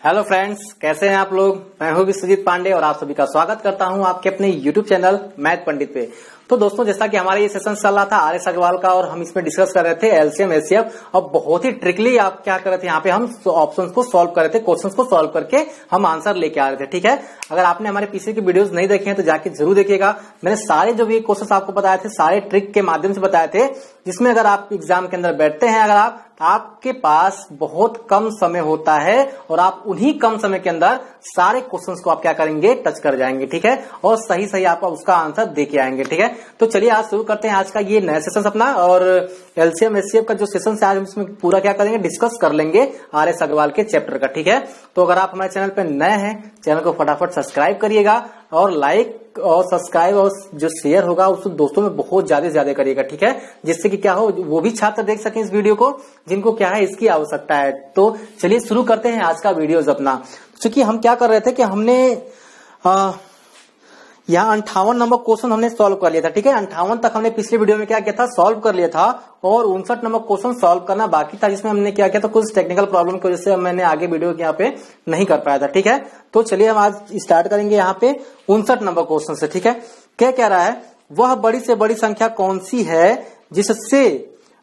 Hello friends, कैसे हैं आप लोग। मैं हूं विश्वजीत पांडे और आप सभी का स्वागत करता हूं आपके अपने यूट्यूब चैनल मैथ पंडित पे। तो दोस्तों, जैसा कि हमारा ये सेशन चल रहा था आर.एस. अग्रवाल का और हम इसमें डिस्कस कर रहे थे एलसीएम एचसीएफ और बहुत ही ट्रिकली आप क्या कर रहे थे, यहाँ पे हम ऑप्शंस को सॉल्व कर रहे थे, क्वेश्चंस को सॉल्व करके हम आंसर लेके आ रहे थे। ठीक है, अगर आपने हमारे पीछे की वीडियोस नहीं देखे हैं तो जाके जरूर देखिएगा। मैंने सारे जो भी क्वेश्चंस आपको बताए थे सारे ट्रिक के माध्यम से बताए थे, जिसमें अगर आप एग्जाम के अंदर बैठते हैं, अगर आपके पास बहुत कम समय होता है और आप उन्हीं कम समय के अंदर सारे क्वेश्चंस को आप क्या करेंगे, टच कर जाएंगे। ठीक है, और सही सही आप उसका आंसर दे के आएंगे। ठीक है, तो चलिए आज शुरू करते हैं आज का ये नया सेशन अपना। और एलसीएम एचसीएफ का जो सेशन है आज हम इसमें पूरा क्या करेंगे, डिस्कस कर लेंगे आर.एस. अग्रवाल के चैप्टर का। ठीक है, तो अगर आप हमारे चैनल पर नए हैं, चैनल को फटाफट सब्सक्राइब करिएगा और लाइक और सब्सक्राइब और जो शेयर होगा उसको दोस्तों में बहुत ज्यादा करिएगा। ठीक है, जिससे कि क्या हो, वो भी छात्र देख सकें इस वीडियो को जिनको क्या है इसकी आवश्यकता है। तो चलिए शुरू करते हैं आज का वीडियो अपना। क्योंकि हम क्या कर रहे थे कि हमने यहाँ 58 नंबर क्वेश्चन हमने सॉल्व कर लिया था। ठीक है, 58 तक हमने पिछले वीडियो में क्या किया था, सॉल्व कर लिया था और 59 नंबर क्वेश्चन सॉल्व करना बाकी था, जिसमें हमने क्या किया था, कुछ टेक्निकल प्रॉब्लम की वजह से मैंने आगे वीडियो यहाँ पे नहीं कर पाया था। ठीक है, तो चलिए हम आज स्टार्ट करेंगे यहाँ पे 59 नंबर क्वेश्चन से। ठीक है, क्या कह रहा है, वह बड़ी से बड़ी संख्या कौन सी है जिससे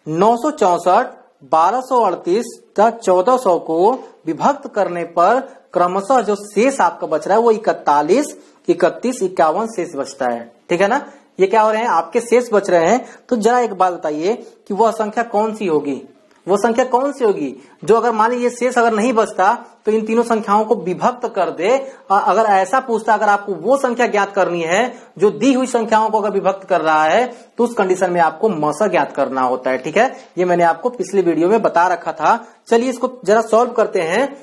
964, 1238 तथा 1400 को विभक्त करने पर क्रमशः जो शेष आपका बच रहा है वो 41, 31, 51 शेष बचता है। ठीक है ना, ये क्या हो रहे हैं, आपके शेष बच रहे हैं। तो जरा एक बात बताइए कि वह संख्या कौन सी होगी, वो संख्या कौन सी होगी जो अगर मान लीजिए शेष अगर नहीं बचता तो इन तीनों संख्याओं को विभक्त कर दे। अगर ऐसा पूछता, अगर आपको वो संख्या ज्ञात करनी है जो दी हुई संख्याओं को अगर विभक्त कर रहा है तो उस कंडीशन में आपको मसा ज्ञात करना होता है। ठीक है, ये मैंने आपको पिछले वीडियो में बता रखा था। चलिए इसको जरा सॉल्व करते हैं।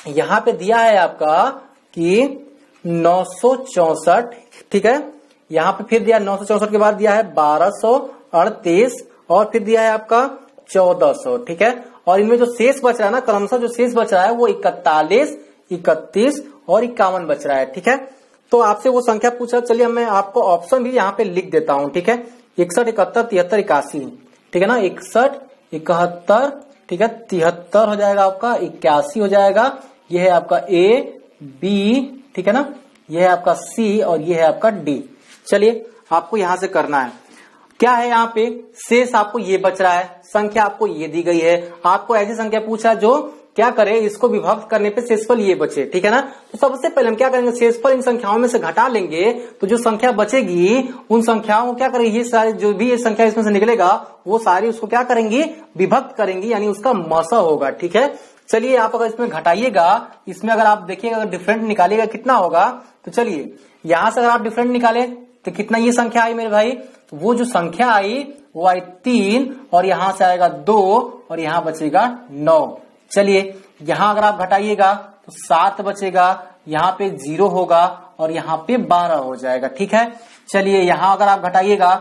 यहाँ पे दिया है आपका कि 964, ठीक है, यहाँ पे फिर दिया 964 के बाद दिया है 1238 और फिर दिया है आपका 1400। ठीक है, और इनमें जो शेष बच रहा है ना, क्रमशः जो शेष बच रहा है वो 41, 31 और 51 बच रहा है। ठीक है, तो आपसे वो संख्या पूछ रहा है। चलिए मैं आपको ऑप्शन भी यहाँ पे लिख देता हूँ। ठीक है, 61, 71, 73, 81। ठीक है ना, 61, 71, ठीक है, 73 हो जाएगा आपका, 81 हो जाएगा। ये है आपका ए, बी, ठीक है ना, ये है आपका सी और ये है आपका डी। चलिए आपको यहां से करना है, क्या है यहाँ पे शेष आपको ये बच रहा है, संख्या आपको ये दी गई है, आपको ऐसी संख्या पूछा जो क्या करे, इसको विभक्त करने पे शेषफल ये बचे। ठीक है ना, तो सबसे पहले हम क्या करेंगे, शेषफल इन संख्याओं में से घटा लेंगे तो जो संख्या बचेगी उन संख्याओं को क्या करेंगे, ये सारे जो भी ये संख्या इसमें से निकलेगा वो सारी उसको क्या करेंगी, विभक्त करेंगी, यानी उसका मसा होगा। ठीक है, चलिए आप अगर इसमें घटाइएगा, इसमें अगर आप देखिएगा अगर डिफरेंट निकालिएगा कितना होगा, तो चलिए यहां से अगर आप डिफरेंट निकाले तो कितना ये संख्या आई मेरे भाई, तो वो जो संख्या आई वो आई 3 और यहां से आएगा 2 और यहां बचेगा 9। चलिए यहां अगर आप घटाइएगा तो 7 बचेगा, यहाँ पे 0 होगा और यहाँ पे 12 हो जाएगा। ठीक है, चलिए यहां अगर आप घटाइएगा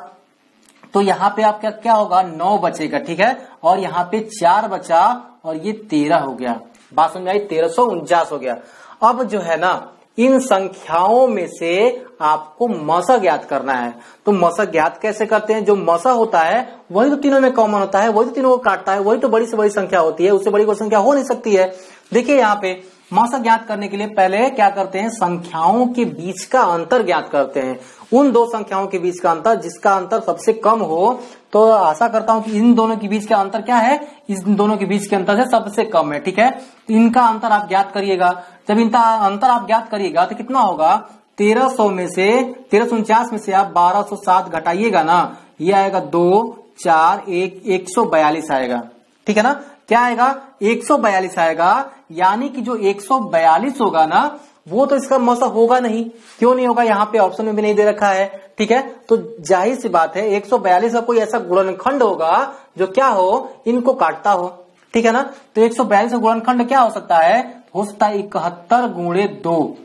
तो यहाँ पे आप क्या होगा, 9 बचेगा। ठीक है, और यहाँ पे 4 बचा और ये 13 हो गया। बात समझ आई, 1349 हो गया। अब जो है ना, इन संख्याओं में से आपको मसा ज्ञात करना है। तो मसा ज्ञात कैसे करते हैं, जो मसा होता है वही तो तीनों में कॉमन होता है, वही तो तीनों को काटता है, वही तो बड़ी से बड़ी संख्या होती है, उससे बड़ी कोई संख्या हो नहीं सकती है। देखिए यहाँ पे मसा ज्ञात करने के लिए पहले क्या करते हैं, संख्याओं के बीच का अंतर ज्ञात करते हैं। उन दो संख्याओं के बीच का अंतर, जिसका अंतर सबसे कम हो, तो आशा करता हूं कि इन दोनों के बीच का अंतर क्या है, इन दोनों के बीच के अंतर से सबसे कम है। ठीक है, तो इनका अंतर आप ज्ञात करिएगा। जब इनका अंतर आप ज्ञात करिएगा तो कितना होगा, 1300 में से 1349 में से आप 1207 घटाइएगा ना, ये आएगा 2, 4, 1, 142 आएगा। ठीक है ना, क्या आएगा, 142 आएगा। यानी कि जो 142 होगा ना वो तो इसका मसा होगा नहीं। क्यों नहीं होगा, यहाँ पे ऑप्शन में भी नहीं दे रखा है। ठीक है, तो जाहिर सी बात है 142 का कोई ऐसा गुणनखंड होगा जो क्या हो, इनको काटता हो। ठीक है ना, तो 142 का गुणनखंड क्या हो सकता है, हो सकता है 71 गुणे 2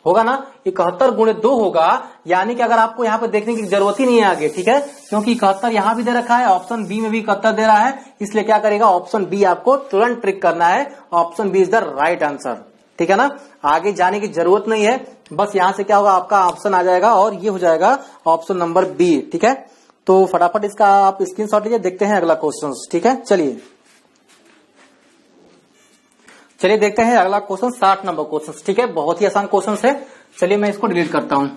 होगा ना, 71 गुणे 2 होगा। यानी कि अगर आपको यहाँ पे देखने की जरूरत ही नहीं है आगे। ठीक है, क्योंकि 71 यहाँ भी दे रखा है, ऑप्शन बी में भी 71 दे रहा है, इसलिए क्या करेगा, ऑप्शन बी आपको तुरंत ट्रिक करना है। Option B is the right answer. ठीक है ना, आगे जाने की जरूरत नहीं है, बस यहां से क्या होगा, आपका ऑप्शन आ जाएगा और ये हो जाएगा ऑप्शन नंबर बी। ठीक है, तो फटाफट इसका आप स्क्रीनशॉट लीजिए, देखते हैं अगला क्वेश्चन। ठीक है, चलिए देखते हैं अगला क्वेश्चन 60 नंबर क्वेश्चन, ठीक है, बहुत ही आसान क्वेश्चन है। चलिए मैं इसको डिलीट करता हूं।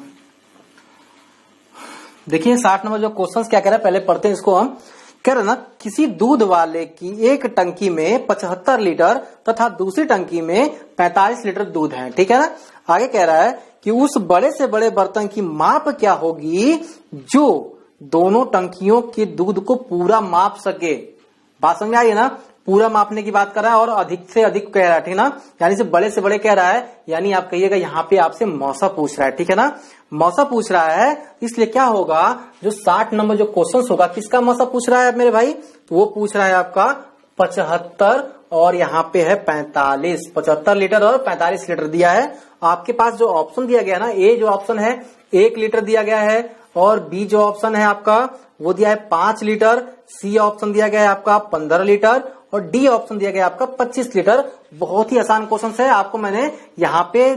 देखिए 60 नंबर जो क्वेश्चन क्या कह रहा है पहले पढ़ते हैं इसको हम। कह रहा ना किसी दूध वाले की एक टंकी में 75 लीटर तथा दूसरी टंकी में 45 लीटर दूध है, ठीक है ना। आगे कह रहा है कि उस बड़े से बड़े बर्तन की माप क्या होगी जो दोनों टंकियों के दूध को पूरा माप सके। बात समझ आई है ना, पूरा मापने की बात कर रहा है और अधिक से अधिक कह रहा है, ठीक है ना, यानी से बड़े कह रहा है, यानी आप कहिएगा यहाँ पे आपसे मौसा पूछ रहा है, ठीक है ना, मौसा पूछ रहा है। इसलिए क्या होगा, जो 60 नंबर जो क्वेश्चन होगा किसका मौसा पूछ रहा है मेरे भाई, तो वो पूछ रहा है आपका 75 और यहाँ पे है 45, 75 लीटर और 45 लीटर दिया है। आपके पास जो ऑप्शन दिया गया ना, ए जो ऑप्शन है 1 लीटर दिया गया है और बी जो ऑप्शन है आपका वो दिया है 5 लीटर, सी ऑप्शन दिया गया है आपका 15 लीटर और डी ऑप्शन दिया गया आपका 25 लीटर। बहुत ही आसान क्वेश्चन है। आपको मैंने यहाँ पे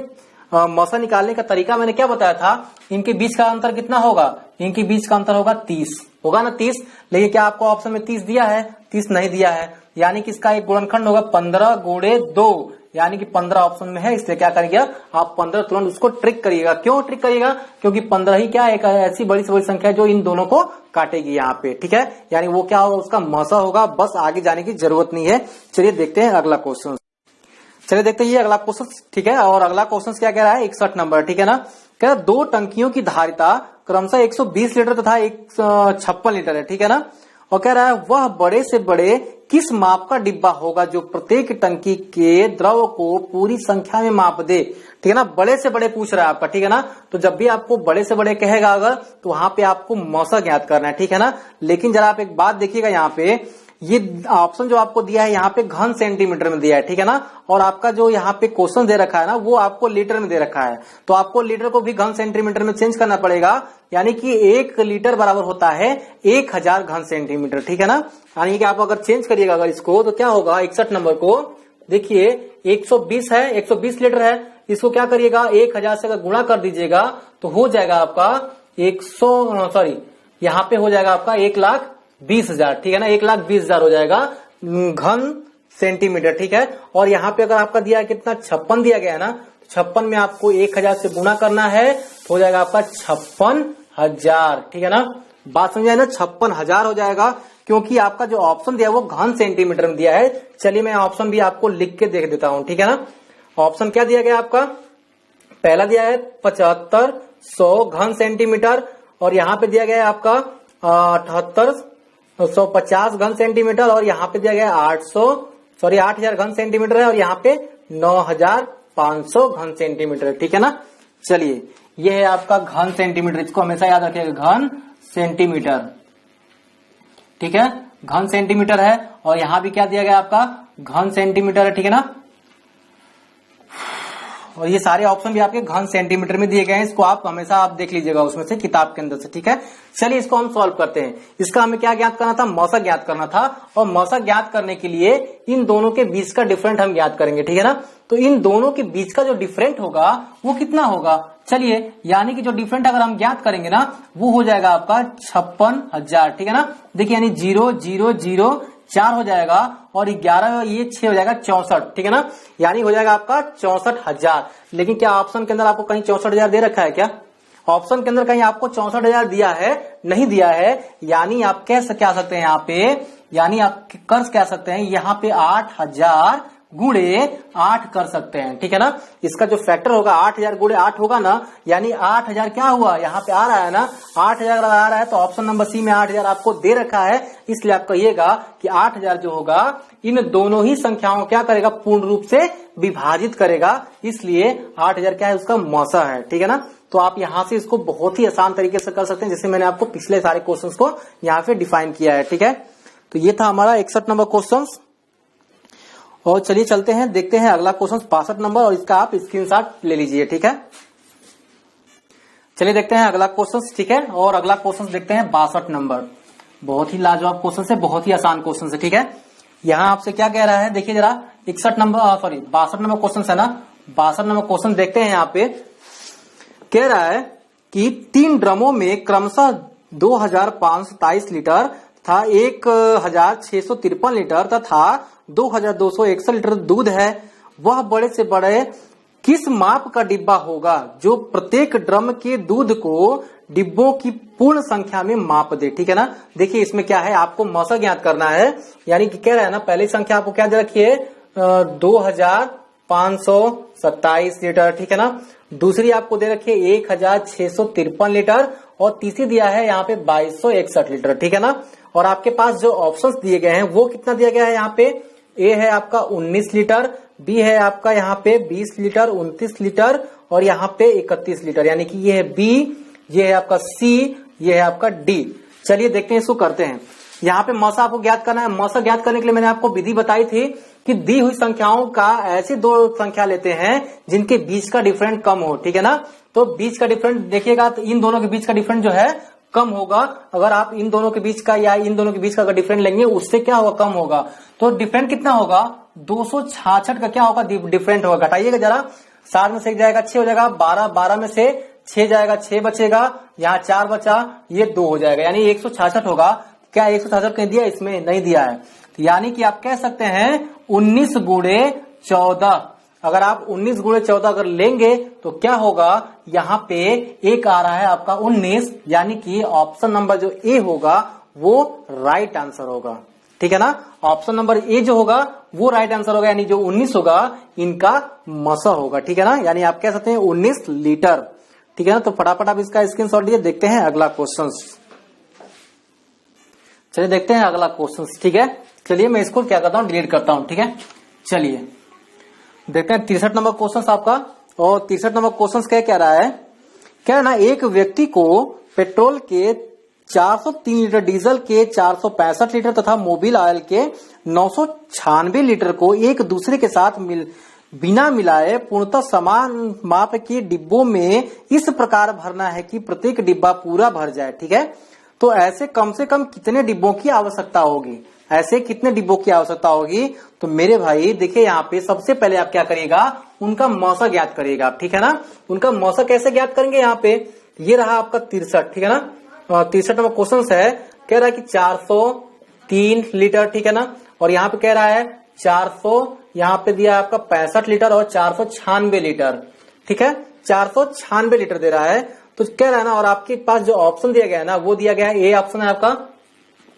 मौसा निकालने का तरीका मैंने क्या बताया था, इनके बीच का अंतर कितना होगा, इनके बीच का अंतर होगा 30, होगा ना 30। लेकिन क्या आपको ऑप्शन में 30 दिया है, 30 नहीं दिया है, यानी कि इसका एक गुणनखंड होगा 15 गुणे 2, यानी कि 15 ऑप्शन में है। इसलिए क्या करिएगा आप 15 तुरंत उसको ट्रिक करिएगा। क्यों ट्रिक करिएगा, क्योंकि 15 ही क्या एक ऐसी बड़ी से बड़ी संख्या है जो इन दोनों को काटेगी यहाँ पे, ठीक है, यानी वो क्या होगा उसका मौसा होगा। बस आगे जाने की जरूरत नहीं है। चलिए देखते हैं अगला क्वेश्चन। चलिए देखते हैं ये अगला क्वेश्चन, ठीक है, और अगला क्वेश्चन क्या कह रहा है 61 नंबर, ठीक है ना। कह रहा है 2 टंकियों की धारिता क्रमशः 120 लीटर तथा 56 लीटर है, ठीक है ना। और कह रहा है वह बड़े से बड़े किस माप का डिब्बा होगा जो प्रत्येक टंकी के द्रव को पूरी संख्या में माप दे, ठीक है ना। बड़े से बड़े पूछ रहा है आपका, ठीक है ना। तो जब भी आपको बड़े से बड़े कहेगा अगर, तो वहां पे आपको मौसा ज्ञात करना है, ठीक है ना। लेकिन जरा आप एक बात देखिएगा, यहाँ पे ये ऑप्शन जो आपको दिया है यहाँ पे घन सेंटीमीटर में दिया है, ठीक है ना। और आपका जो यहाँ पे क्वेश्चन दे रखा है ना वो आपको लीटर में दे रखा है, तो आपको लीटर को भी घन सेंटीमीटर में चेंज करना पड़ेगा। यानी कि 1 लीटर बराबर होता है 1000 घन सेंटीमीटर, ठीक है ना। यानी कि आप अगर चेंज करिएगा अगर इसको तो क्या होगा, 61 नंबर को देखिए 120 है, 120 लीटर है, इसको क्या करिएगा 1000 से अगर गुणा कर दीजिएगा तो हो जाएगा आपका यहाँ पे हो जाएगा आपका 1,20,000, ठीक है ना, 1,20,000 हो जाएगा घन सेंटीमीटर, ठीक है। और यहाँ पे अगर आपका दिया है कितना 56 दिया गया है ना, 56 में आपको 1000 से गुणा करना है तो हो जाएगा आपका 56,000, ठीक है ना। बात समझ आए ना, 56,000 हो जाएगा, क्योंकि आपका जो ऑप्शन दिया है वो घन सेंटीमीटर में दिया है। चलिए मैं ऑप्शन भी आपको लिख के देख देता हूं, ठीक है ना। ऑप्शन क्या दिया गया आपका, पहला दिया है 7500 घन सेंटीमीटर और यहाँ पे दिया गया है आपका 7850 घन सेंटीमीटर और यहाँ पे दिया गया 8000 घन सेंटीमीटर है और यहाँ पे 9500 घन सेंटीमीटर, ठीक है ना। चलिए ये है आपका घन सेंटीमीटर, इसको हमेशा याद रखिएगा, घन सेंटीमीटर, ठीक है, घन सेंटीमीटर है। और यहाँ भी क्या दिया गया आपका घन सेंटीमीटर है, ठीक है ना। और ये सारे ऑप्शन भी आपके घन सेंटीमीटर में दिए गए हैं, इसको आप हमेशा आप देख लीजिएगा उसमें से किताब के अंदर से, ठीक है। चलिए इसको हम सॉल्व करते हैं। इसका हमें क्या ज्ञात करना था, मौसा ज्ञात करना था, और मौसा ज्ञात करने के लिए इन दोनों के बीच का डिफरेंट हम ज्ञात करेंगे, ठीक है ना। तो इन दोनों के बीच का जो डिफरेंट होगा वो कितना होगा, चलिए यानी कि जो डिफरेंट अगर हम ज्ञात करेंगे ना वो हो जाएगा आपका 56,000, ठीक है ना। देखिए यानी 0 0 0 4 हो जाएगा और 11 ये 6 हो जाएगा 64, ठीक है ना। यानी हो जाएगा आपका 64,000। लेकिन क्या ऑप्शन के अंदर आपको कहीं 64,000 दे रखा है क्या, ऑप्शन के अंदर कहीं आपको 64,000 दिया है, नहीं दिया है। यानी आप क्या सकते हैं यहाँ पे, यानी आप कर क्या सकते हैं यहाँ पे 8000 गुणे 8 कर सकते हैं, ठीक है ना। इसका जो फैक्टर होगा 8000 गुणे 8 होगा ना, यानी 8000 क्या हुआ यहाँ पे आ रहा है ना, 8000 आ रहा है तो ऑप्शन नंबर सी में 8000 आपको दे रखा है। इसलिए आप कहिएगा कि 8000 जो होगा इन दोनों ही संख्याओं क्या करेगा, पूर्ण रूप से विभाजित करेगा, इसलिए 8000 क्या है उसका मौसा है, ठीक है ना। तो आप यहां से इसको बहुत ही आसान तरीके से कर सकते हैं, जैसे मैंने आपको पिछले सारे क्वेश्चंस को यहाँ पे डिफाइन किया है, ठीक है। तो ये था हमारा 61 नंबर क्वेश्चन। और चलिए चलते हैं, देखते हैं अगला क्वेश्चन 62 नंबर, और इसका आप स्क्रीनशॉट ले लीजिए, ठीक है। चलिए देखते हैं अगला क्वेश्चन, ठीक है। और अगला क्वेश्चन देखते हैं 62 नंबर, बहुत ही लाजवाब क्वेश्चन है, बहुत ही आसान क्वेश्चन है, ठीक है। यहाँ आपसे क्या कह रहा है, देखिए जरा 62 नंबर क्वेश्चन है ना, 62 नंबर क्वेश्चन देखते हैं। यहाँ पे कह रहा है कि 3 ड्रमों में क्रमशः 2527 लीटर तथा 1653 लीटर तथा 2261 लीटर दूध है। वह बड़े से बड़े किस माप का डिब्बा होगा जो प्रत्येक ड्रम के दूध को डिब्बों की पूर्ण संख्या में माप दे। ठीक है ना, देखिए इसमें क्या है, आपको मौसा ज्ञात करना है, यानी कि कह रहा है ना, पहली संख्या आपको क्या दे रखी है 2527 लीटर। ठीक है ना, दूसरी आपको दे रखी है 1653 लीटर और तीसरी दिया है यहाँ पे 2261 लीटर। ठीक है ना, और आपके पास जो ऑप्शंस दिए गए हैं वो कितना दिया गया है, यहाँ पे ए है आपका 19 लीटर, बी है आपका यहाँ पे 20 लीटर, 29 लीटर और यहाँ पे 31 लीटर, यानी कि ये है बी, ये है आपका सी, ये है आपका डी। चलिए देखते हैं, इसको करते हैं। यहाँ पे मौसा आपको ज्ञात करना है। मौसा ज्ञात करने के लिए मैंने आपको विधि बताई थी कि दी हुई संख्याओं का ऐसी दो संख्या लेते हैं जिनके बीच का डिफरेंट कम हो। ठीक है ना, तो बीच का डिफरेंट देखिएगा तो इन दोनों के बीच का डिफरेंट जो है कम होगा। अगर आप इन दोनों के बीच का या इन दोनों के बीच का अगर डिफरेंट लेंगे उससे क्या होगा, कम होगा। तो डिफरेंट कितना होगा, 266 का क्या होगा, डिफरेंट होगा। घटाइएगा जरा, 7 में से 1 जाएगा 6 हो जाएगा, 12 में से 6 जाएगा 6 बचेगा, यहाँ 4 बचा, ये 2 हो जाएगा, यानी 166 होगा। क्या 166 कहीं दिया, इसमें नहीं दिया है, तो यानी कि आप कह सकते हैं 19 गुणे 14। अगर आप 19 गुणे 14 अगर लेंगे तो क्या होगा, यहाँ पे एक आ रहा है आपका 19, यानी कि ऑप्शन नंबर जो ए होगा वो राइट आंसर होगा। ठीक है ना, ऑप्शन नंबर ए जो होगा वो राइट आंसर होगा, यानी जो 19 होगा इनका मसा होगा। ठीक है ना, यानी आप कह सकते हैं 19 लीटर। ठीक है ना, तो फटाफट आप इसका स्क्रीनशॉट लिए। देखते हैं अगला क्वेश्चन। चलिए देखते हैं अगला क्वेश्चन। ठीक है, चलिए मैं इसको क्या करता हूँ, डिलीट करता हूँ। ठीक है, चलिए देखते हैं 63 नंबर क्वेश्चन आपका। और 63 नंबर क्वेश्चन क्या कह रहा है, क्या ना, एक व्यक्ति को पेट्रोल के 403 लीटर, डीजल के 465 लीटर तथा मोबिल ऑयल के 996 लीटर को एक दूसरे के साथ बिना मिलाए पूर्णतः समान माप के डिब्बों में इस प्रकार भरना है कि प्रत्येक डिब्बा पूरा भर जाए। ठीक है, तो ऐसे कम से कम कितने डिब्बों की आवश्यकता होगी, ऐसे कितने डिब्बों की आवश्यकता होगी। तो मेरे भाई देखिए, यहाँ पे सबसे पहले आप क्या करिएगा, उनका मौसा ज्ञात करिएगा आप। ठीक है ना, उनका मौसा कैसे ज्ञात करेंगे, यहाँ पे ये रहा आपका 63। ठीक है ना, 63 नंबर क्वेश्चन है, कह रहा है कि 403 लीटर। ठीक है ना, और यहाँ पे कह रहा है 400, यहाँ पे दिया आपका 65 लीटर और 496 लीटर। ठीक है, 496 लीटर दे रहा है, तो कह रहा है ना, और आपके पास जो ऑप्शन दिया गया है ना वो दिया गया है, ए ऑप्शन है आपका,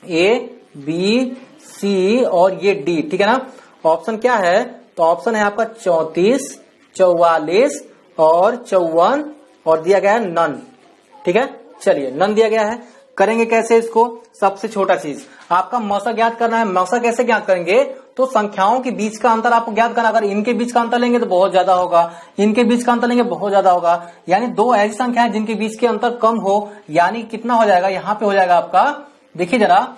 ए बी सी और ये डी। ठीक है ना, ऑप्शन क्या है, तो ऑप्शन है आपका 34, 44 और 54 और दिया गया है नन। ठीक है, चलिए नन दिया गया है। करेंगे कैसे इसको, सबसे छोटा चीज आपका मौसा ज्ञात करना है। मौसा कैसे ज्ञात करेंगे, तो संख्याओं के बीच का अंतर आपको ज्ञात करना। अगर इनके बीच का अंतर लेंगे तो बहुत ज्यादा होगा, इनके बीच का अंतर लेंगे बहुत ज्यादा होगा, यानी दो ऐसी संख्या है जिनके बीच के अंतर कम हो, यानी कितना हो जाएगा, यहाँ पे हो जाएगा आपका, देखिए जरा,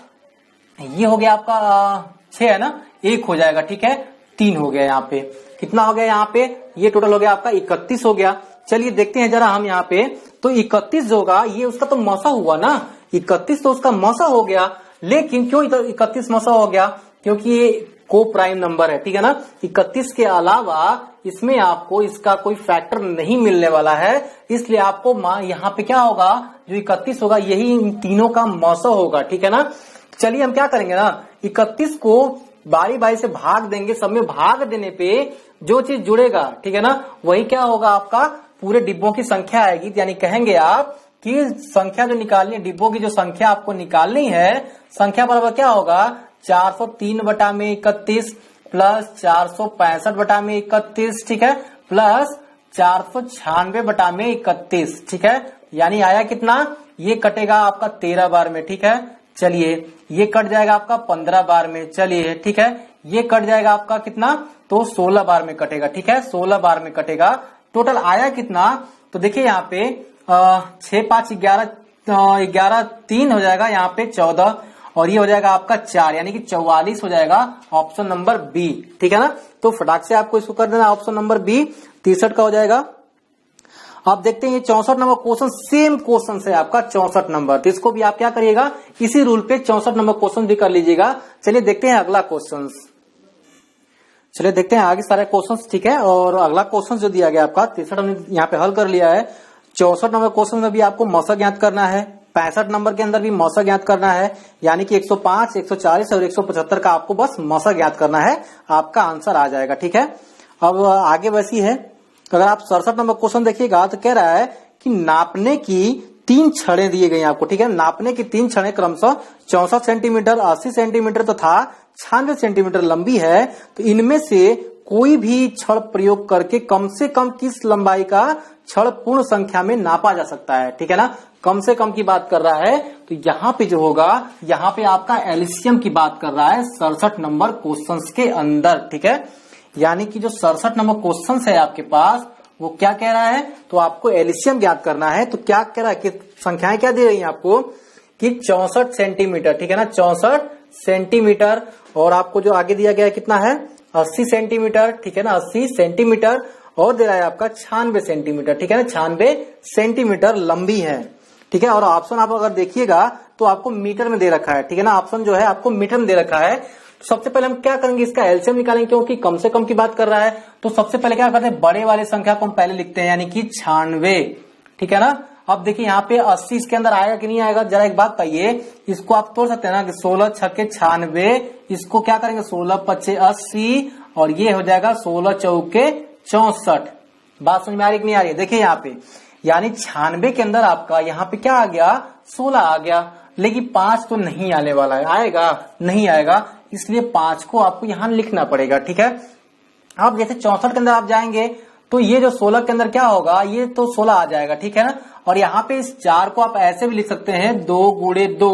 ये हो गया आपका 6 है ना, 1 हो जाएगा। ठीक है, 3 हो गया, यहाँ पे कितना हो गया, यहाँ पे ये टोटल हो गया आपका 31 हो गया। चलिए देखते हैं जरा हम यहाँ पे, तो 31 जो होगा ये उसका तो मौसा हुआ ना, 31 तो उसका मौसा हो गया। लेकिन क्यों 31 मौसा हो गया, क्योंकि ये को प्राइम नंबर है। ठीक है ना, 31 के अलावा इसमें आपको इसका कोई फैक्टर नहीं मिलने वाला है, इसलिए आपको यहाँ पे क्या होगा, जो 31 होगा यही इन तीनों का मौसा होगा। ठीक है ना, चलिए हम क्या करेंगे ना, 31 को बारी बारी से भाग देंगे, सब में भाग देने पे जो चीज जुड़ेगा, ठीक है ना, वही क्या होगा, आपका पूरे डिब्बों की संख्या आएगी। यानी कहेंगे आप कि संख्या जो निकालनी है, डिब्बों की जो संख्या आपको निकालनी है, संख्या बराबर क्या होगा, 403 बटा में 31 प्लस 465 बटा में 31, ठीक है, प्लस 496 बटा में 31। ठीक है, यानी आया कितना, ये कटेगा आपका 13 बार में। ठीक है, चलिए ये कट जाएगा आपका 15 बार में। चलिए ठीक है, ये कट जाएगा आपका कितना, तो 16 बार में कटेगा। ठीक है, 16 बार में कटेगा। टोटल आया कितना, तो देखिए यहाँ पे 6 5 11 11 3 हो जाएगा, यहाँ पे 14 और ये हो जाएगा आपका 4, यानी कि 44 हो जाएगा ऑप्शन नंबर बी। ठीक है ना, तो फटाक से आपको इसको कर देना, ऑप्शन नंबर बी 63 का हो जाएगा। आप देखते हैं ये 64 नंबर क्वेश्चन सेम क्वेश्चन है आपका 64 नंबर, तो इसको भी आप क्या करिएगा, इसी रूल पे 64 नंबर क्वेश्चन भी कर लीजिएगा। चलिए देखते हैं अगला क्वेश्चन, चलिए देखते हैं आगे सारे क्वेश्चंस। ठीक है, और अगला क्वेश्चन जो दिया गया आपका 63 हमने यहाँ पे हल कर लिया है। 64 नंबर क्वेश्चन में भी आपको मौसा ज्ञात करना है, 65 नंबर के अंदर भी मौसा ज्ञात करना है, यानी कि 105, 140 और 175 का आपको बस मौसा ज्ञात करना है, आपका आंसर आ जाएगा। ठीक है, अब आगे वैसी है, अगर आप 67 नंबर क्वेश्चन देखिएगा तो कह रहा है कि नापने की 3 छड़ें दिए गई आपको, ठीक है। नापने की 3 छड़ें क्रमशः 64 सेंटीमीटर, 80 सेंटीमीटर तथा 96 सेंटीमीटर लंबी है। तो इनमें से कोई भी छड़ प्रयोग करके कम से कम किस लंबाई का छड़ पूर्ण संख्या में नापा जा सकता है, ठीक है ना। कम से कम की बात कर रहा है, तो यहाँ पे जो होगा, यहाँ पे आपका एलसीएम की बात कर रहा है 67 नंबर क्वेश्चन के अंदर, ठीक है। यानी कि जो 67 नंबर क्वेश्चन है आपके पास, वो क्या कह रहा है, तो आपको एलसीएम ज्ञात करना है। तो क्या कह रहा है कि संख्याएं क्या दे रही है आपको कि 64 सेंटीमीटर, ठीक है ना, 64 सेंटीमीटर। और आपको जो आगे दिया गया है कितना है, 80 सेंटीमीटर, ठीक है ना, 80 सेंटीमीटर। और दे रहा है आपका 96 सेंटीमीटर, ठीक है ना, 96 सेंटीमीटर लंबी है, ठीक है। और ऑप्शन आप अगर देखिएगा तो आपको मीटर में दे रखा है, ठीक है ना, ऑप्शन जो है आपको मीटर में दे रखा है। तो सबसे पहले हम क्या करेंगे, इसका एलसीएम निकालेंगे, क्योंकि कम से कम की बात कर रहा है। तो सबसे पहले क्या करते हैं, बड़े वाले संख्या को हम पहले लिखते हैं, यानी कि 96, ठीक है ना। अब देखिए यहाँ पे 80 इसके अंदर आएगा कि नहीं आएगा, जरा एक बात बताइए। इसको आप तोड़ सकते हैं ना कि 16 छक्के 96, इसको क्या करेंगे 16 पच्चे 80, और ये हो जाएगा 16 चौके 64। बात समझ में आ रही कि नहीं आ रही है, देखिए यहाँ पे, यानी 96 के अंदर आपका यहाँ पे क्या आ गया, 16 आ गया। लेकिन 5 तो नहीं आने वाला है, आएगा नहीं आएगा, इसलिए 5 को आपको यहां लिखना पड़ेगा, ठीक है। अब जैसे 64 के अंदर आप जाएंगे तो ये जो 16 के अंदर क्या होगा, ये तो 16 आ जाएगा, ठीक है ना। और यहाँ पे इस 4 को आप ऐसे भी लिख सकते हैं 2 गुणे 2,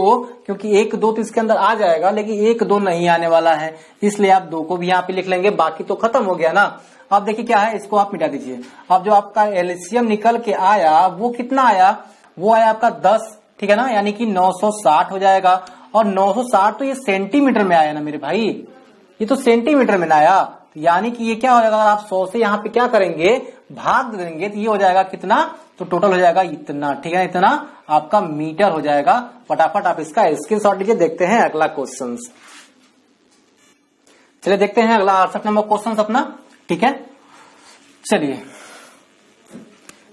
क्योंकि 1 2 तो इसके अंदर आ जाएगा, लेकिन 1 2 नहीं आने वाला है, इसलिए आप 2 को भी यहाँ पे लिख लेंगे, बाकी तो खत्म हो गया ना। अब देखिए क्या है, इसको आप मिटा दीजिए। अब जो आपका एलसीएम निकल के आया वो कितना आया, वो आया आपका 10, ठीक है ना, यानी कि 960 हो जाएगा। और 960 तो ये सेंटीमीटर में आया ना मेरे भाई, ये तो सेंटीमीटर में ना आया, यानी कि ये क्या हो जाएगा, अगर आप 100 से यहाँ पे क्या करेंगे, भाग देंगे, तो ये हो जाएगा कितना, तो टोटल हो जाएगा इतना, ठीक है, इतना आपका मीटर हो जाएगा। फटाफट आप इसका स्क्रीनशॉट लीजिए। देखते हैं अगला क्वेश्चन, चलिए देखते हैं अगला 68 नंबर क्वेश्चन अपना, ठीक है। चलिए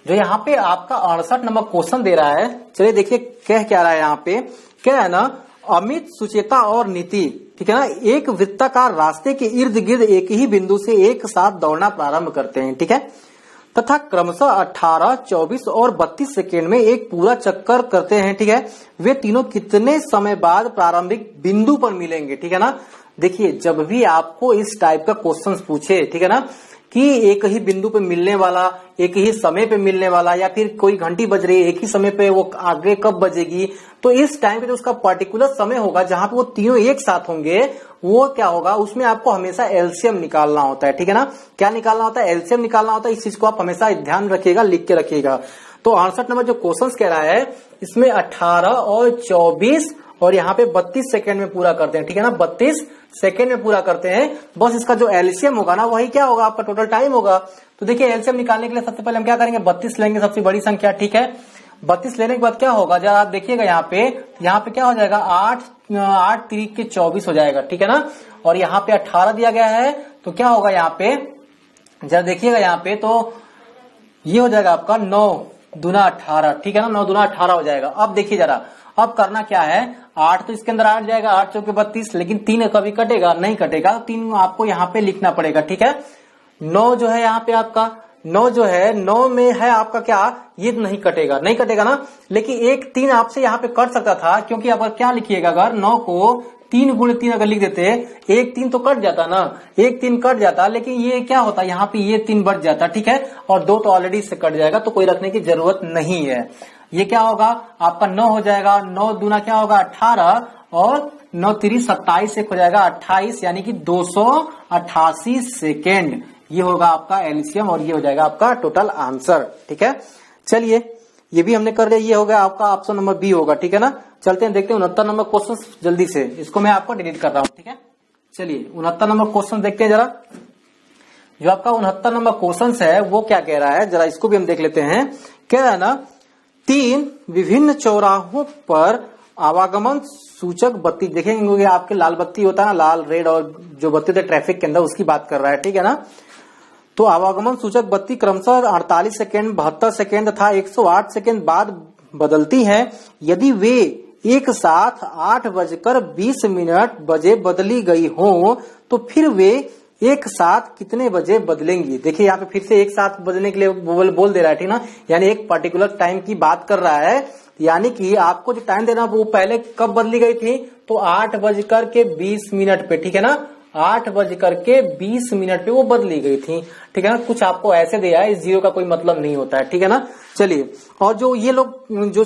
जो यहाँ पे आपका 68 नंबर क्वेश्चन दे रहा है, चलिए देखिए कह क्या रहा है यहाँ पे, क्या है ना, अमित, सुचेता और नीति, ठीक है ना, एक वृत्ताकार रास्ते के इर्द गिर्द एक ही बिंदु से एक साथ दौड़ना प्रारंभ करते हैं, ठीक है, तथा क्रमशः 18, 24 और 32 सेकेंड में एक पूरा चक्कर करते हैं, ठीक है। वे तीनों कितने समय बाद प्रारंभिक बिंदु पर मिलेंगे, ठीक है ना। देखिए जब भी आपको इस टाइप का क्वेश्चन पूछे, ठीक है ना, कि एक ही बिंदु पे मिलने वाला, एक ही समय पे मिलने वाला, या फिर कोई घंटी बज रही है एक ही समय पे, वो आगे कब बजेगी, तो इस टाइम पे जो उसका पर्टिकुलर समय होगा जहां पे वो तीनों एक साथ होंगे, वो क्या होगा, उसमें आपको हमेशा एलसीएम निकालना होता है, ठीक है ना। क्या निकालना होता है, एलसीएम निकालना होता है। इस चीज को आप हमेशा ध्यान रखिएगा, लिख के रखिएगा। तो 68 नंबर जो क्वेश्चन कह रहा है, इसमें 18 और 24 और यहाँ पे 32 सेकेंड में पूरा करते हैं, ठीक है ना, 32 सेकेंड में पूरा करते हैं। बस इसका जो एलसीएम होगा ना, वही क्या होगा, आपका टोटल टाइम होगा। तो देखिए एलसीएम निकालने के लिए सबसे पहले हम क्या करेंगे, 32 लेंगे, सबसे बड़ी संख्या, ठीक है। 32 लेने के बाद क्या होगा, जब आप देखिएगा यहाँ पे क्या हो जाएगा, 8 3 के 24 हो जाएगा, ठीक है ना। और यहाँ पे 18 दिया गया है, तो क्या होगा यहाँ पे, जब देखिएगा यहाँ पे, तो ये हो जाएगा आपका 9 दूना 18, ठीक है ना, 9 दूना 18 हो जाएगा। अब देखिए जरा, अब करना क्या है, 8 तो इसके अंदर आ जाएगा, 8 चौके 32, लेकिन 3 कभी कटेगा नहीं, कटेगा, 3 आपको यहाँ पे लिखना पड़ेगा, ठीक है। 9 जो है यहाँ पे आपका, 9 जो है, 9 में है आपका क्या, ये नहीं कटेगा, नहीं कटेगा ना। लेकिन एक 3 आपसे यहाँ पे कट सकता था, क्योंकि अगर क्या लिखिएगा, अगर 9 को 3 गुणे 3 अगर लिख देते, एक 3 तो कट जाता ना, एक 3 कट जाता, लेकिन ये क्या होता, यहाँ पे ये 3 बढ़ जाता, ठीक है, और 2 तो ऑलरेडी इससे कट जाएगा, तो कोई रखने की जरूरत नहीं है। ये क्या होगा आपका 9 हो जाएगा, 9 दूना क्या होगा 18, और 9 3 27 एक हो जाएगा 28, यानी कि 288 सेकेंड, ये होगा आपका एलसीएम, और ये हो जाएगा आपका टोटल आंसर, ठीक है। चलिए ये भी हमने कर लिया, ये हो गया आपका ऑप्शन नंबर बी होगा, ठीक है ना। चलते हैं देखते हैं 69 नंबर क्वेश्चन जल्दी से, इसको मैं आपको डिलीट कर रहा हूं, ठीक है। चलिए 69 नंबर क्वेश्चन देखते हैं जरा। जो आपका 69 नंबर क्वेश्चन है वो क्या कह रहा है, जरा इसको भी हम देख लेते हैं। क्या है ना, 3 विभिन्न चौराहों पर आवागमन सूचक बत्ती, देखेंगे आपके लाल बत्ती होता है ना, लाल रेड, और जो बत्ती होता है ट्रैफिक के अंदर, उसकी बात कर रहा है, ठीक है ना। तो आवागमन सूचक बत्ती क्रमशः 48 सेकेंड, 72 सेकेंड तथा 108 सेकेंड बाद बदलती हैं। यदि वे एक साथ 8:20 बजे बदली गई हो, तो फिर वे एक साथ कितने बजे बदलेंगी। देखिए यहाँ पे फिर से एक साथ बदलने के लिए बोल दे रहा है, ठीक ना, यानी एक पर्टिकुलर टाइम की बात कर रहा है। यानी कि आपको जो टाइम देना वो पहले कब बदली गई थी, तो 8:20 पे, ठीक है ना, 8:20 पे वो बदली गई थी, ठीक है ना। कुछ आपको ऐसे दिया है, इस जीरो का कोई मतलब नहीं होता है, ठीक है ना। चलिए, और जो ये लोग जो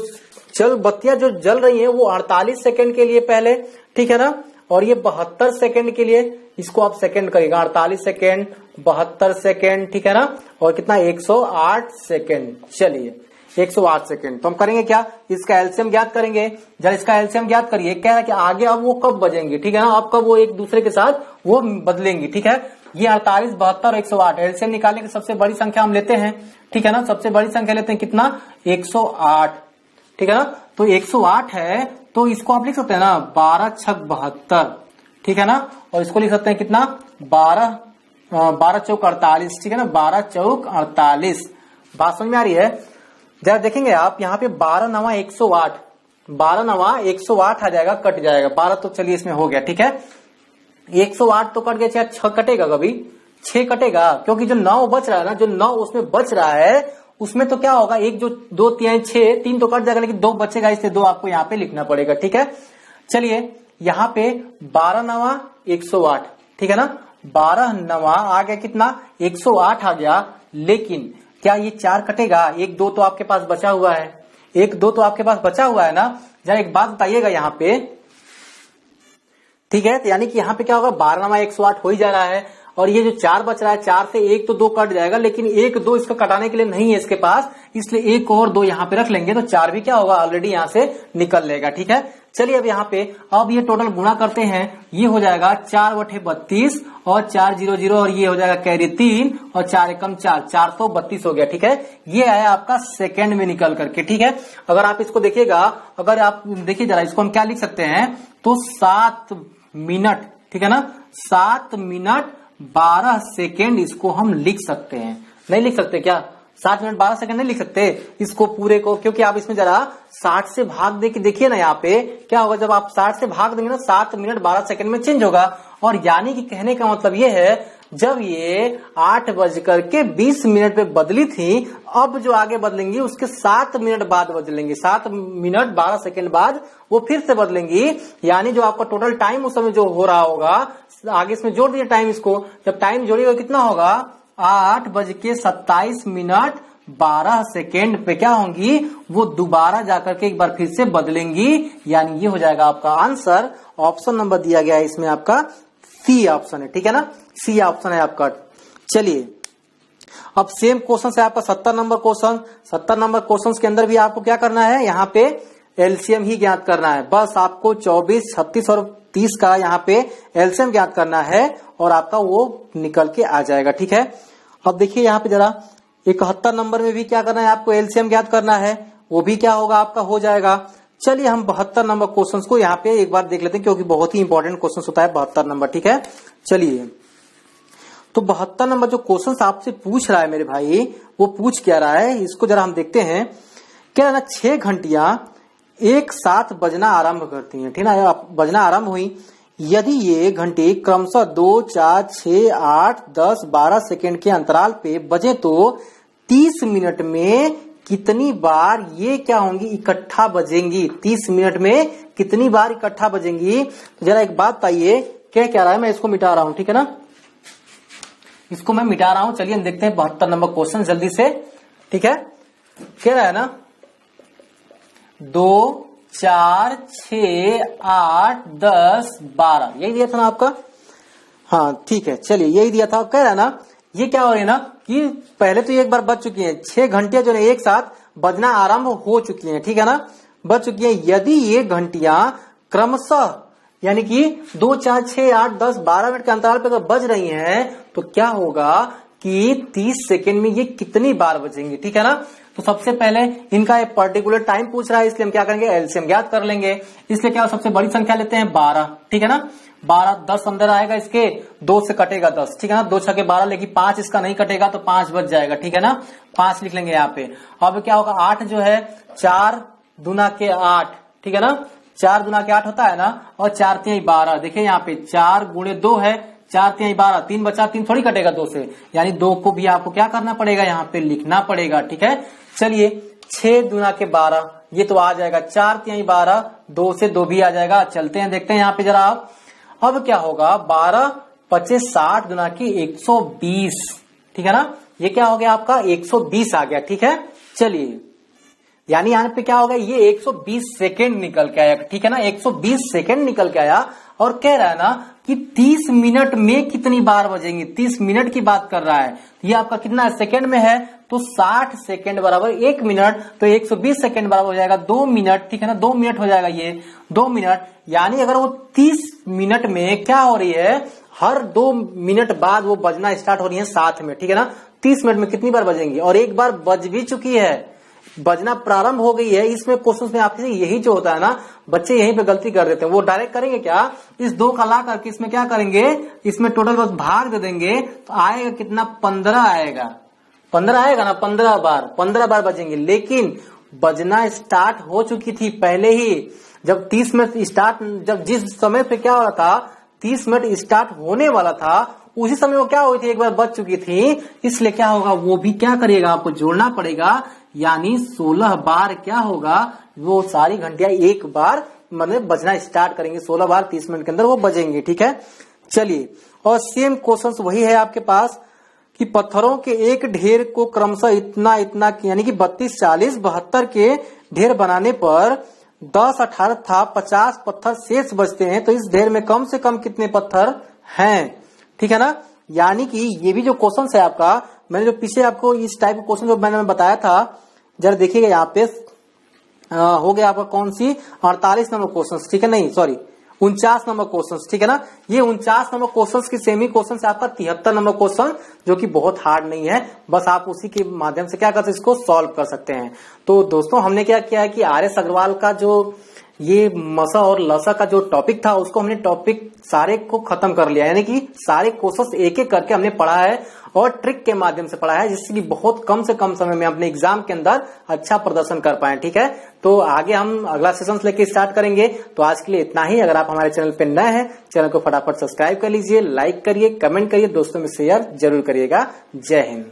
बत्तियां जो जल रही हैं वो 48 सेकंड के लिए पहले, ठीक है ना, और ये 72 सेकंड के लिए, इसको आप सेकंड करिएगा, 48 सेकंड, 72 सेकंड, ठीक है ना, और कितना 108 सेकंड। चलिए 108 सेकंड, तो हम करेंगे क्या, इसका एलसीएम ज्ञात करेंगे। जब इसका एलसीएम ज्ञात करिए, क्या है कि आगे अब वो कब बजेंगे, ठीक है ना, अब कब वो एक दूसरे के साथ वो बदलेंगी, ठीक है। ये 48, 72 और 108 एलसीएम निकालने की सबसे बड़ी संख्या हम लेते हैं, ठीक है ना, सबसे बड़ी संख्या लेते हैं कितना, 108, ठीक है ना। तो 108 है, तो इसको आप लिख सकते हैं ना 12 छक 72, ठीक है ना, और इसको लिख सकते हैं कितना 12 चौक 48, ठीक है ना, 12 चौक 48। बात समझ में आ रही है। जरा देखेंगे आप यहाँ पे 12 नवा 108, 12 नवा 108 आ जाएगा, कट जाएगा 12, तो चलिए इसमें हो गया, ठीक है। 108 तो कट गया, चाहे 6 कटेगा, कभी 6 कटेगा, क्योंकि जो 9 बच रहा है ना, जो 9 उसमें बच रहा है उसमें तो क्या होगा, एक जो 2 3 6 3 तो कट जाएगा, लेकिन 2 बचेगा, इसलिए 2 आपको यहाँ पे लिखना पड़ेगा, ठीक है। चलिए यहाँ पे 12 नवा 108, ठीक है ना, 12 नवा आ गया कितना 108 आ गया, लेकिन क्या ये 4 कटेगा, 1 2 तो आपके पास बचा हुआ है, 1 2 तो आपके पास बचा हुआ है ना। जरा एक बात बताइएगा यहाँ पे, ठीक है, तो यानी कि यहाँ पे क्या होगा, 12 नवा 108 हो ही जा रहा है, और ये जो 4 बच रहा है, 4 से 1 तो 2 कट जाएगा, लेकिन 1 2 इसका कटाने के लिए नहीं है इसके पास, इसलिए 1 और 2 यहाँ पे रख लेंगे, तो 4 भी क्या होगा, ऑलरेडी यहाँ से निकल लेगा, ठीक है। चलिए अब यहाँ पे अब ये टोटल गुणा करते हैं, ये हो जाएगा 4/32 और 4 0 0, और ये हो जाएगा कैरी 3 और 4 एकम 4, 432 हो गया, ठीक है। ये आया आपका सेकंड में निकल करके, ठीक है। अगर आप इसको देखिएगा, अगर आप देखिए जरा, इसको हम क्या लिख सकते हैं, तो 7 मिनट, ठीक है ना, 7 मिनट 12 सेकेंड इसको हम लिख सकते हैं। नहीं लिख सकते क्या, 7 मिनट 12 सेकंड नहीं लिख सकते इसको पूरे को, क्योंकि आप इसमें जरा 60 से भाग दे के देखिए ना, यहाँ पे क्या होगा, जब आप 60 से भाग देंगे ना, 7 मिनट 12 सेकंड में चेंज होगा। और यानी कि कहने का मतलब ये है, जब ये 8:20 पे बदली थी, अब जो आगे बदलेंगी उसके 7 मिनट बाद बदलेंगी, 7 मिनट 12 सेकंड बाद वो फिर से बदलेंगी। यानी जो आपका टोटल टाइम उस समय जो हो रहा होगा, आगे इसमें जोड़ दीजिए टाइम, इसको जब टाइम जोड़िएगा कितना होगा, 8:27 12 सेकेंड पे क्या होंगी, वो दोबारा जाकर के एक बार फिर से बदलेंगी। यानी ये हो जाएगा आपका आंसर, ऑप्शन नंबर दिया गया है इसमें आपका सी ऑप्शन है, ठीक है ना, सी ऑप्शन है आपका। चलिए अब सेम क्वेश्चन है आपका 70 नंबर क्वेश्चन। 70 नंबर क्वेश्चन के अंदर भी आपको क्या करना है, यहाँ पे एलसीएम ही ज्ञात करना है। बस आपको 24, 36 और 30 का यहाँ पे एलसीएम ज्ञात करना है, और आपका वो निकल के आ जाएगा, ठीक है। अब देखिए यहाँ पे जरा 71 नंबर में भी क्या करना है, आपको एलसीएम ज्ञात करना है, वो भी क्या होगा, आपका हो जाएगा। चलिए हम 72 नंबर क्वेश्चन को यहाँ पे एक बार देख लेते हैं, क्योंकि बहुत ही इंपॉर्टेंट क्वेश्चन होता है 72 नंबर, ठीक है। चलिए तो 72 नंबर जो क्वेश्चन आपसे पूछ रहा है मेरे भाई, वो पूछ क्या रहा है, इसको जरा हम देखते हैं। क्या ना 6 घंटियां एक साथ बजना आरंभ करती हैं, ठीक है, बजना आरंभ हुई, यदि ये घंटी क्रमशः 2 4 6 8 10 12 सेकेंड के अंतराल पे बजे, तो 30 मिनट में कितनी बार ये क्या होंगी, इकट्ठा बजेंगी। 30 मिनट में कितनी बार इकट्ठा बजेंगी। तो जरा एक बात बताइए, क्या रहा है, मैं इसको मिटा रहा हूं, ठीक है ना, इसको मैं मिटा रहा हूं। चलिए हम देखते हैं 72 नंबर क्वेश्चन जल्दी से, ठीक है। कह रहा है ना 2 4 6 8 10 12, यही दिया था ना आपका, हाँ ठीक है। चलिए यही दिया था, कह रहा है ना, ये क्या हो रही है ना कि पहले तो एक बार बज चुकी है, 6 घंटियां जो है एक साथ बजना आरंभ हो चुकी हैं, ठीक है ना, बज चुकी हैं। यदि ये घंटियां क्रमशः यानी कि 2 4 6 8 10 12 मिनट के अंतराल पे अगर बज रही हैं, तो क्या होगा कि 30 सेकेंड में ये कितनी बार बजेंगी, ठीक है ना। तो सबसे पहले इनका एक पर्टिकुलर टाइम पूछ रहा है, इसलिए हम क्या करेंगे, एलसीएम ज्ञात कर लेंगे। इसलिए क्या सबसे बड़ी संख्या लेते हैं 12, ठीक है ना, 12 10 अंदर आएगा, इसके 2 से कटेगा 10, ठीक है ना, 2 छके 12, लेकिन 5 इसका नहीं कटेगा, तो 5 बच जाएगा, ठीक है ना, 5 लिख लेंगे यहाँ पे। अब क्या होगा, 8 जो है 4 दूना के 8, ठीक है ना, 4 दूना के 8 होता है ना, और 4 3 12, देखिए यहाँ पे 4 गुणे 2 है, 4 तिहाई 12, 3 बचा 3 थोड़ी कटेगा 2 से, यानी 2 को भी आपको क्या करना पड़ेगा, यहाँ पे लिखना पड़ेगा। ठीक है, चलिए 6 दूना के 12, ये तो आ जाएगा 4 तिहाई 12, 2 से 2 भी आ जाएगा। चलते हैं देखते हैं यहाँ पे जरा आप, अब क्या होगा 12 25 60 गुना की 120, ठीक है ना, ये क्या हो गया आपका 120 आ गया। ठीक है, चलिए यानी यहाँ पे क्या होगा, ये 120 सेकेंड निकल के आया। ठीक है ना, 120 सेकेंड निकल के आया और कह रहा है ना कि 30 मिनट में कितनी बार बजेंगे, 30 मिनट की बात कर रहा है। ये आपका कितना सेकेंड में है, तो 60 सेकेंड बराबर 1 मिनट, तो 120 सेकेंड बराबर हो जाएगा 2 मिनट। ठीक है ना, 2 मिनट हो जाएगा ये 2 मिनट, यानी अगर वो 30 मिनट में क्या हो रही है, हर 2 मिनट बाद वो बजना स्टार्ट हो रही है साथ में। ठीक है ना, 30 मिनट में कितनी बार बजेंगी, और एक बार बज भी चुकी है, बजना प्रारंभ हो गई है। इसमें क्वेश्चन में आपसे यही जो होता है ना, बच्चे यहीं पे गलती कर देते हैं। वो डायरेक्ट करेंगे क्या, इस 2 का ला करके इसमें क्या करेंगे, इसमें टोटल बस भाग दे देंगे, तो आएगा कितना 15 आएगा, 15 आएगा ना, 15 बार बजेंगे। लेकिन बजना स्टार्ट हो चुकी थी पहले ही, जब 30 मिनट स्टार्ट, जब जिस समय पे क्या हो रहा था 30 मिनट स्टार्ट होने वाला था, उसी समय वो क्या हुई थी, एक बार बच चुकी थी। इसलिए क्या होगा, वो भी क्या करिएगा, आपको जोड़ना पड़ेगा, यानी 16 बार क्या होगा, वो सारी घंटियां एक बार मतलब बजना स्टार्ट करेंगे, 16 बार 30 मिनट के अंदर वो बजेंगे। ठीक है, चलिए और सेम क्वेश्चन वही है आपके पास कि पत्थरों के एक ढेर को क्रमशः इतना इतना यानी कि 32 40 72 के ढेर बनाने पर 10 18 था 50 पत्थर शेष बचते हैं, तो इस ढेर में कम से कम कितने पत्थर हैं। ठीक है ना, यानी कि ये भी जो क्वेश्चन है आपका, मैंने जो पीछे आपको इस टाइप का क्वेश्चन जो मैंने बताया था, जरा देखिएगा यहाँ पे हो गया आपका कौन सी 48 नंबर क्वेश्चन, ठीक है, नहीं सॉरी 49 नंबर क्वेश्चन। ठीक है ना, ये 49 नंबर क्वेश्चन की सेमी क्वेश्चन से आपका 73 नंबर क्वेश्चन, जो कि बहुत हार्ड नहीं है, बस आप उसी के माध्यम से क्या कर सकते, इसको सॉल्व कर सकते हैं। तो दोस्तों हमने क्या किया है कि RS अग्रवाल का जो ये मसा और लसा का जो टॉपिक था, उसको हमने टॉपिक सारे को खत्म कर लिया, यानी कि सारे क्वेश्चंस एक एक करके हमने पढ़ा है और ट्रिक के माध्यम से पढ़ा है, जिससे कि बहुत कम से कम समय में अपने एग्जाम के अंदर अच्छा प्रदर्शन कर पाए। ठीक है, तो आगे हम अगला सेशन लेके स्टार्ट करेंगे। तो आज के लिए इतना ही। अगर आप हमारे चैनल पे नए हैं, चैनल को फटाफट सब्सक्राइब कर लीजिए, लाइक करिए, कमेंट करिए, दोस्तों में शेयर जरूर करिएगा। जय हिंद।